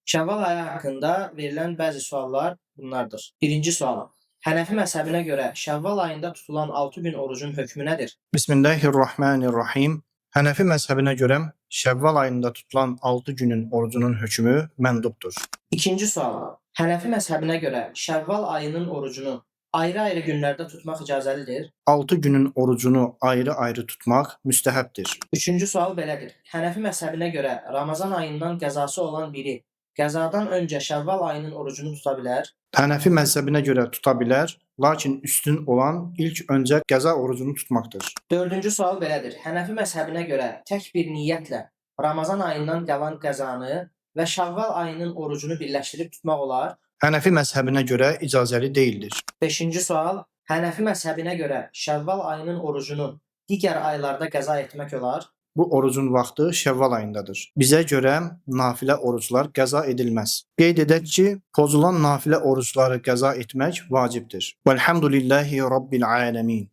Şəvval ayı haqqında verilən bəzi suallar bunlardır. Birinci sual. Hənəfi məzhəbinə görə Şəvval ayında tutulan 6 gün orucun hökmü nədir? Bismillahirrahmanirrahim. Hənefi məzhəbinə görə Şəvval ayında tutulan 6 günün orucunun hökmü məndubdur. İkinci sual. Hənəfi məzhəbinə görə Şəvval ayının orucunu ayrı-ayrı günlərdə tutmaq icazəlidir? 6 günün orucunu ayrı-ayrı tutmaq müstəhəbdir. Üçüncü sual belədir. Hənəfi məzhəbinə görə Ramazan ayından qəzası olan biri qəzadan öncə Şəvval ayının orucunu tuta bilər? Hənefi məzhəbinə görə tuta bilər, lakin üstün olan ilk öncə qəza orucunu tutmaqdır. Dördüncü sual belədir. Hənəfi məzhəbinə görə tək bir niyyətlə Ramazan ayından qalan qəzanı və Şəvval ayının orucunu birləşdirib tutmaq olar? Hənefi məzhəbinə görə icazəli deyildir. Beşinci sual. Hənəfi məzhəbinə görə Şəvval ayının orucunu digər aylarda qəza etmək olar? Bu orucun vaxtı Şəvval ayındadır. Bizə görə nafilə oruclar qəza edilməz. Qeyd edək ki, pozulan nafilə orucları qəza etmək vacibdir. Vəlhamdülillahi rabbil aləmin.